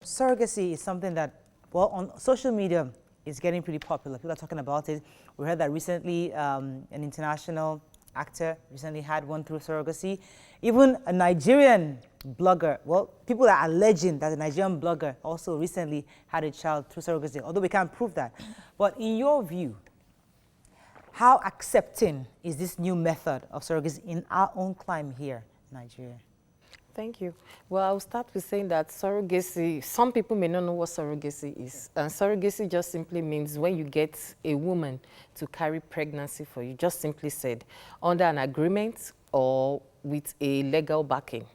Surrogacy is something that, well, on social media is getting pretty popular. People are talking about it. We heard that recently an international actor recently had one through surrogacy. Even a Nigerian blogger, well, people are alleging that a Nigerian blogger also recently had a child through surrogacy, although we can't prove that. But in your view, how accepting is this new method of surrogacy in our own climate here in Nigeria? Thank you. Well, I'll start with saying that surrogacy, some people may not know what surrogacy is. And surrogacy just simply means when you get a woman to carry pregnancy for you, just simply said, under an agreement or with a legal backing.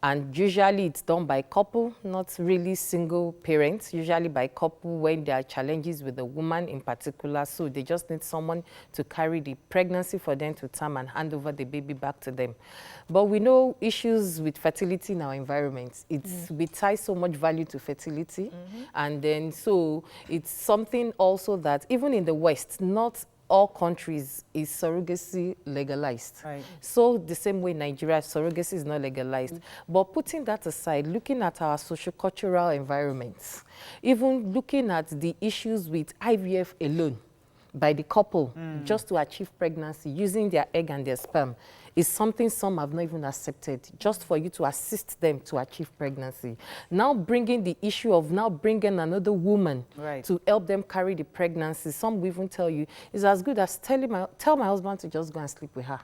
And usually it's done by couple, not really single parents, usually by couple when there are challenges with the woman in particular. So they just need someone to carry the pregnancy for them to term and hand over the baby back to them. But we know issues with fertility in our environment. We tie so much value to fertility. And then so it's something also that even in the West, not all countries is surrogacy legalized. Right. So the same way Nigeria, surrogacy is not legalized. But putting that aside, looking at our sociocultural environments, even looking at the issues with IVF alone by the couple just to achieve pregnancy using their egg and their sperm is something some have not even accepted, just for you to assist them to achieve pregnancy. Now bringing the issue of now bringing another woman to help them carry the pregnancy, some will even tell you, is as good as tell my husband to just go and sleep with her.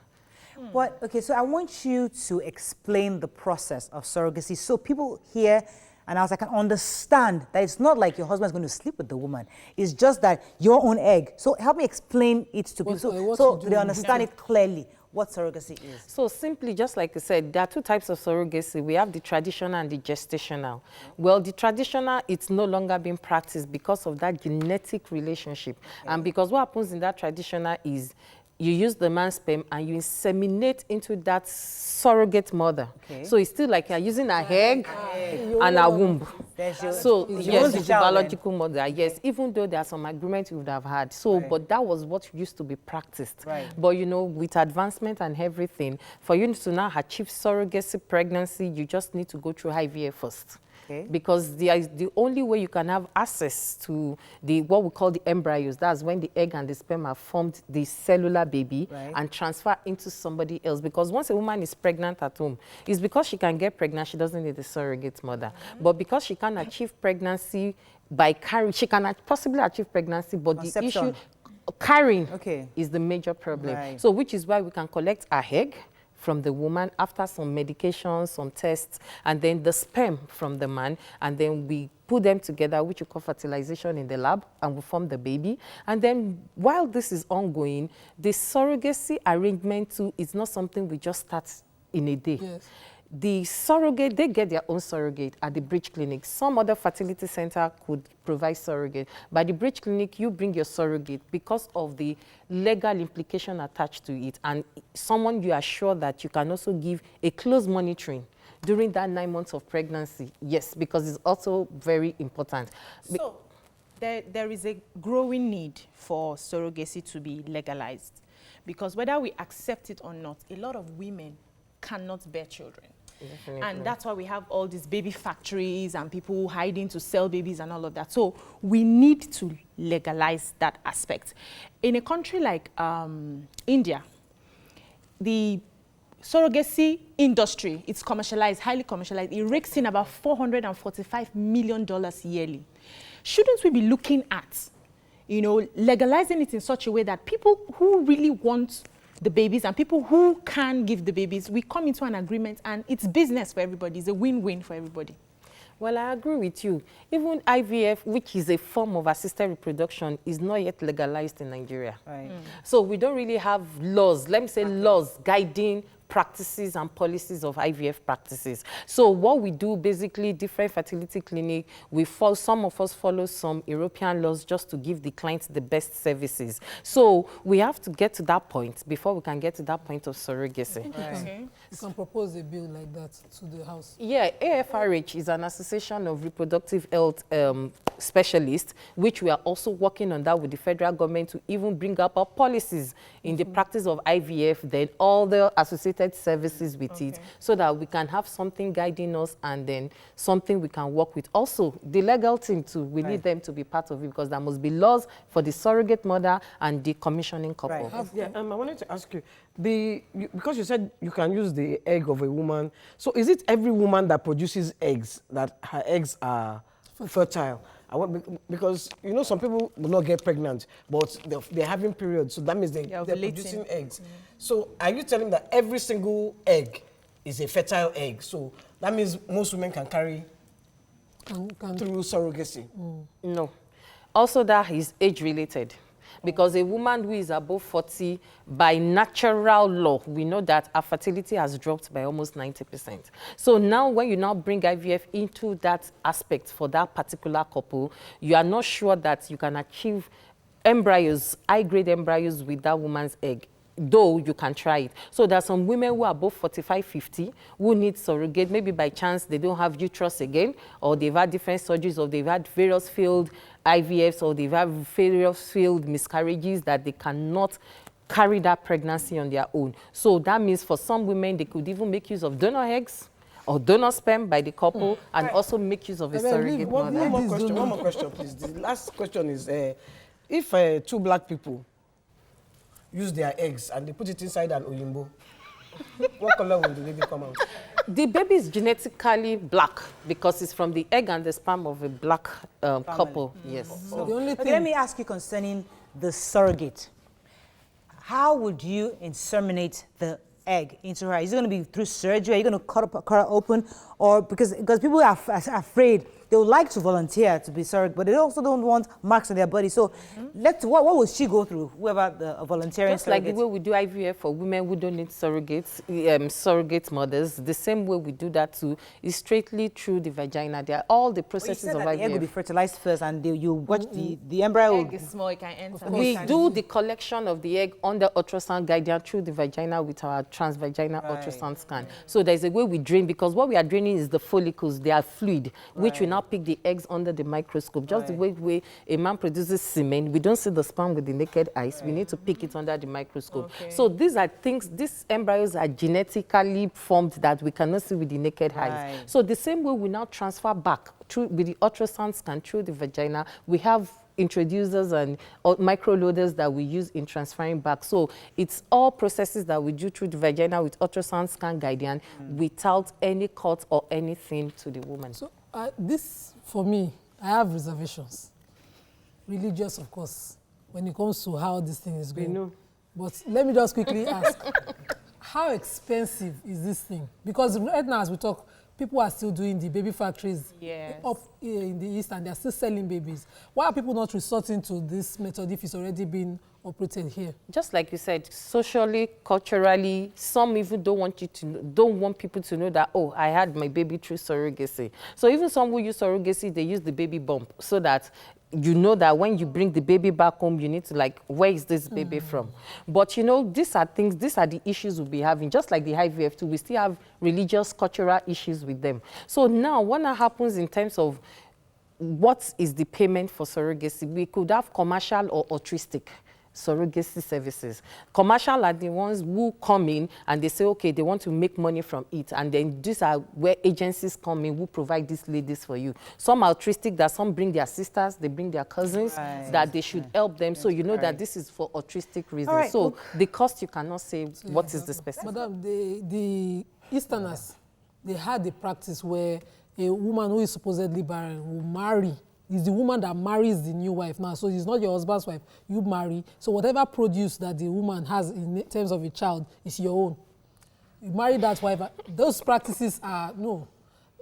What? Okay, so I want you to explain the process of surrogacy so people hear and I can understand that it's not like your husband is going to sleep with the woman. It's just that your own egg. So help me explain it to people so they understand it clearly. What surrogacy is. So simply, just like I said, there are two types of surrogacy. We have the traditional and the gestational. Well, the traditional, it's no longer being practiced because of that genetic relationship. And because what happens in that traditional is you use the man's sperm and you inseminate into that surrogate mother. So it's still like you're using a egg and a womb. So yes, it's the biological mother, yes, even though there are some agreements you would have had. So, but that was what used to be practiced. But you know, with advancement and everything, for you to now achieve surrogacy pregnancy, you just need to go through IVF first. Because the only way you can have access to what we call the embryos, that's when the egg and the sperm have formed the cellular baby and transfer into somebody else. Because once a woman is pregnant at home, it's because she can get pregnant, she doesn't need a surrogate mother. But because she can achieve pregnancy by carrying, she can possibly achieve pregnancy, but the issue, carrying is the major problem. So which is why we can collect a egg from the woman after some medications, some tests, and then the sperm from the man, and then we put them together, which we call fertilization in the lab, and we form the baby. And then while this is ongoing, the surrogacy arrangement too is not something we just start in a day. The surrogate, they get their own surrogate at the Bridge Clinic. Some other fertility center could provide surrogate. By the Bridge Clinic, you bring your surrogate because of the legal implication attached to it. And someone you are sure that you can also give a close monitoring during that 9 months of pregnancy. Yes, because it's also very important. So there is a growing need for surrogacy to be legalized. Because whether we accept it or not, a lot of women cannot bear children. And that's why we have all these baby factories and people hiding to sell babies and all of that. So we need to legalize that aspect. In a country like India, the surrogacy industry, it's commercialized, highly commercialized. It rakes in about $445 million yearly. Shouldn't we be looking at, you know, legalizing it in such a way that people who really want the babies and people who can give the babies, we come into an agreement and it's business for everybody. It's a win-win for everybody. Well, I agree with you. Even IVF, which is a form of assisted reproduction, is not yet legalized in Nigeria. So we don't really have laws, let me say laws guiding practices and policies of IVF practices. So what we do, basically, different fertility clinic, we follow, some of us follow some European laws just to give the clients the best services. So we have to get to that point before we can get to that point of surrogacy. You can propose a bill like that to the House. Yeah, AFRH is an association of reproductive health specialists, which we are also working on that with the federal government to even bring up our policies in the practice of IVF, then all the associated facilitated services with it, so that we can have something guiding us and then something we can work with. Also, the legal team too, we need them to be part of it, because there must be laws for the surrogate mother and the commissioning couple. I wanted to ask you, because you said you can use the egg of a woman, so is it every woman that produces eggs that her eggs are fertile? Because, you know, some people will not get pregnant, but they're having periods, so that means they're producing eggs. So are you telling me that every single egg is a fertile egg? So that means most women can carry through surrogacy? No. Also, that is age-related. Because a woman who is above 40, by natural law, we know that her fertility has dropped by almost 90%. So now when you now bring IVF into that aspect for that particular couple, you are not sure that you can achieve embryos, high-grade embryos with that woman's egg, though you can try it. So there are some women who are above 45, 50 who need surrogate. Maybe by chance they don't have uterus again, or they've had different surgeries, or they've had various failed IVFs, or they've had various failed miscarriages that they cannot carry that pregnancy on their own. So that means for some women, they could even make use of donor eggs or donor sperm by the couple, and also make use of a surrogate mother. One more question, please. The last question is, if two black people use their eggs and they put it inside an oyinbo, what color will the baby come out? The baby is genetically black because it's from the egg and the sperm of a black couple. Yes. So the only thing, let me ask you concerning the surrogate. How would you inseminate the egg into her? Is it going to be through surgery? Are you going to cut her open? Or because people are afraid, they would like to volunteer to be surrogate, but they also don't want marks on their body. So what will she go through, whoever the volunteering Just surrogate? Like the way we do IVF for women who don't need surrogates, surrogate mothers, the same way we do that too is straightly through the vagina. There are all the processes of IVF. The egg will be fertilized first, and you watch the embryo. The egg is small, it can enter. We do the collection of the egg under ultrasound guidance through the vagina with our transvaginal ultrasound scan. So there's a way we drain, because what we are draining is the follicles. They are fluid, which we now pick the eggs under the microscope. Just the way a man produces semen, we don't see the sperm with the naked eyes. We need to pick it under the microscope. So these are things, these embryos are genetically formed that we cannot see with the naked eyes. So the same way we now transfer back through with the ultrasound scan through the vagina, we have introducers and microloaders that we use in transferring back. So it's all processes that we do through the vagina with ultrasound scan guidance without any cut or anything to the woman. So this, for me, I have reservations. Religious, of course, when it comes to how this thing is going. We know. But let me just quickly ask, how expensive is this thing? Because right now, as we talk, people are still doing the baby factories up in the East, and they're still selling babies. Why are people not resorting to this method if it's already been operated here? Just like you said, socially, culturally, some even don't want people to know that, oh, I had my baby through surrogacy. So even some who use surrogacy, they use the baby bump, so that you know that when you bring the baby back home, you need to, like, where is this baby from? But, you know, these are the issues we'll be having. Just like the IVF too, we still have religious, cultural issues with them. So now, what happens in terms of what is the payment for surrogacy? We could have commercial or altruistic surrogacy services. Commercial are the ones who come in and they say, okay, they want to make money from it. And then these are where agencies come in who provide these ladies for you. Some altruistic, that some bring their sisters, they bring their cousins, that they should help them. So you know that this is for altruistic reasons. So the cost, you cannot say what is the specific. Madam, the Easterners, they had a practice where a woman who is supposedly barren will marry. It's the woman that marries the new wife now. So it's not your husband's wife. You marry. So whatever produce that the woman has in terms of a child is your own. You marry that wife. Those practices are, no.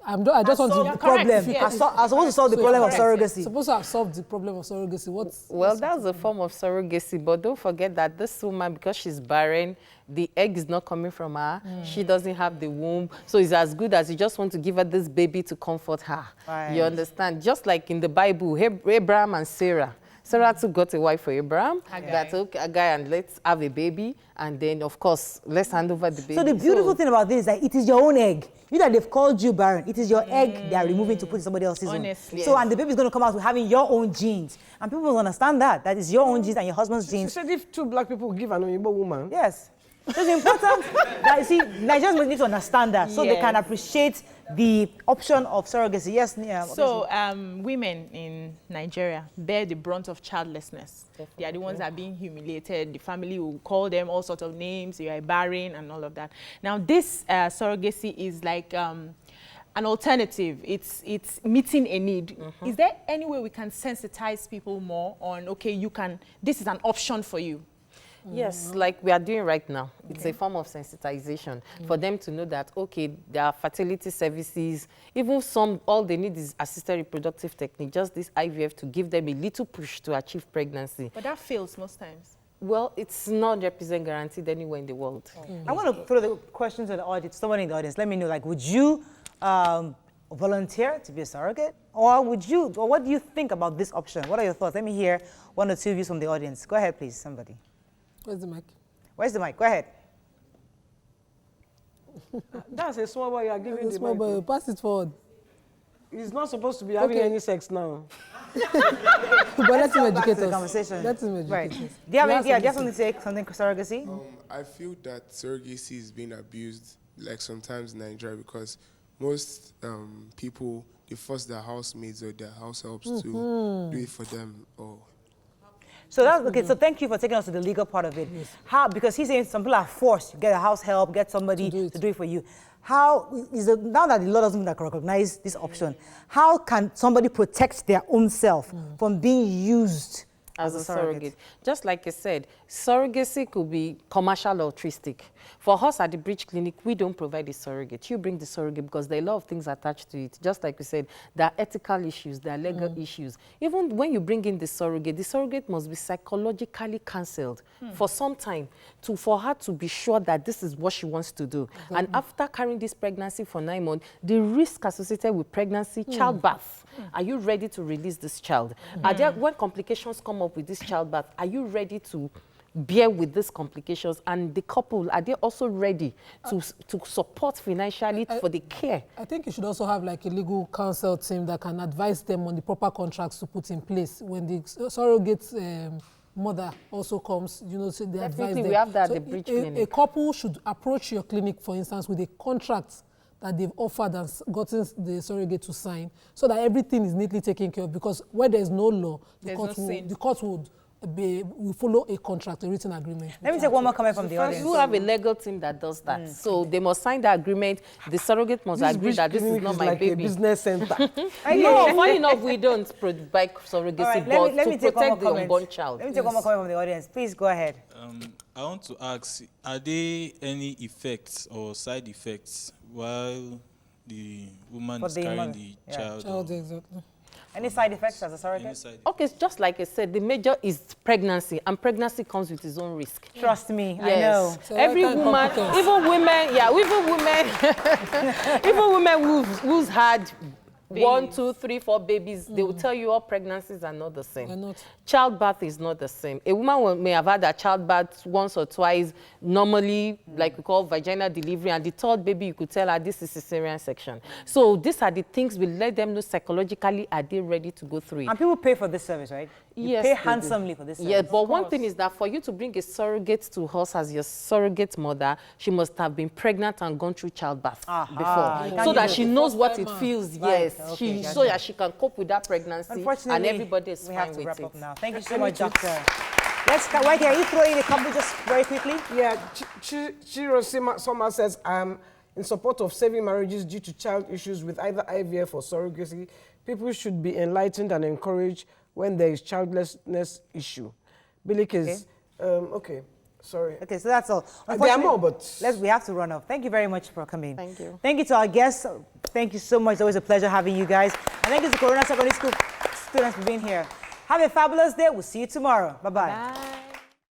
I just want to... The problem. I supposed to solve the problem of surrogacy. Supposed to have solved the problem of surrogacy. Well, that's a form of surrogacy. But don't forget that this woman, because she's barren, the egg is not coming from her. She doesn't have the womb. So it's as good as you just want to give her this baby to comfort her. You understand? Just like in the Bible, Abraham and Sarah. Sarah too got a wife for Abraham. That's okay, a guy, and let's have a baby. And then, of course, let's hand over the baby. So the beautiful thing about this is that it is your own egg. You that they've called you barren. It is your egg they are removing to put in somebody else's Honestly. womb. So, and the baby is going to come out with having your own genes. And people will understand that. That is your own genes and your husband's genes. She said if two black people give an Oyinbo woman. Yes. So it's important that, you see, Nigerians need to understand that so they can appreciate the option of surrogacy. Yes, Nia. So women in Nigeria bear the brunt of childlessness. Definitely. They are the ones that are being humiliated. The family will call them all sorts of names. You are barren and all of that. Now, this surrogacy is like an alternative. It's meeting a need. Is there any way we can sensitize people more on, okay, you can, this is an option for you? Yes, like we are doing right now. It's a form of sensitization for them to know that, okay, there are fertility services. Even some, all they need is assisted reproductive technique, just this IVF to give them a little push to achieve pregnancy. But that fails most times. Well, it's not represent guaranteed anywhere in the world. I want to throw the question to the audience, someone in the audience. Let me know, like, would you volunteer to be a surrogate? Or what do you think about this option? What are your thoughts? Let me hear one or two views from the audience. Go ahead, please, somebody. Where's the mic? Where's the mic? Go ahead. That's a small boy you are giving the Small mic. boy, pass it forward. He's not supposed to be having any sex now. But let him educate The us. conversation. Let him educate Right. us. Do you have something to say? Something surrogacy? I feel that surrogacy is being abused, like sometimes in Nigeria, because most people, they force their housemates or their house helps to do it for them. So that's okay. So thank you for taking us to the legal part of it. Yes. How? Because he's saying some people are forced to get a house help, get somebody to do it for you. How is it now that the law doesn't recognize this option? How can somebody protect their own self from being used as a surrogate? Just like I said, surrogacy could be commercial or altruistic. For us at the Bridge Clinic, we don't provide a surrogate. You bring the surrogate because there are a lot of things attached to it. Just like we said, there are ethical issues, there are legal issues. Even when you bring in the surrogate must be psychologically counseled for some time for her to be sure that this is what she wants to do. And after carrying this pregnancy for 9 months, the risk associated with pregnancy, childbirth, are you ready to release this child? Are there, when complications come up with this childbirth, are you ready to bear with these complications? And the couple, are they also ready to support financially for the care? I think you should also have like a legal counsel team that can advise them on the proper contracts to put in place. When the surrogate mother also comes, you know, so they advise them. We have that at the Bridge Clinic. A couple should approach your clinic, for instance, with a contract that they've offered and gotten the surrogate to sign, so that everything is neatly taken care of. Because where there's no law, the court would we follow a contract, a written agreement. Let me take one more comment from the audience. We have a legal team that does that. So they must sign the agreement. The surrogate must agree that this is not my like baby. A business center. No, funny enough, we don't provide surrogacy, but let me to take protect the unborn child. Let me take one more comment from the audience. Please go ahead. I want to ask, are there any effects or side effects while the woman is carrying the child? Exactly. Any side effects as a surrogate? Okay, just like I said, the major is pregnancy, and pregnancy comes with its own risk. Trust me, yes. I know. So every woman, even women who's had 1, 2, 3, 4 babies, they will tell you all pregnancies are not the same. They're not. Childbirth is not the same. A woman may have had a childbirth once or twice, normally, like we call vaginal delivery, and the third baby, you could tell her this is cesarean section. So these are the things we let them know psychologically, are they ready to go through it? And people pay for this service, right? You pay handsomely for this service. Yeah, but one thing is that for you to bring a surrogate to us as your surrogate mother, she must have been pregnant and gone through childbirth before, so that she knows what it feels. Yes, okay, so that she can cope with that pregnancy, and everybody is we fine have to with wrap it. up now. Thank you so much, doctor. Let's start right here. You throw in a couple just very quickly. Yeah, Chiro Soma says, I'm in support of saving marriages due to child issues with either IVF or surrogacy. People should be enlightened and encouraged when there is childlessness issue. Billy is, okay, sorry. Okay, so that's all. There are more, but we have to run off. Thank you very much for coming. Thank you. Thank you to our guests. Thank you so much. It's always a pleasure having you guys. And thank you to Corona Secondary School students for being here. Have a fabulous day. We'll see you tomorrow. Bye-bye. Bye.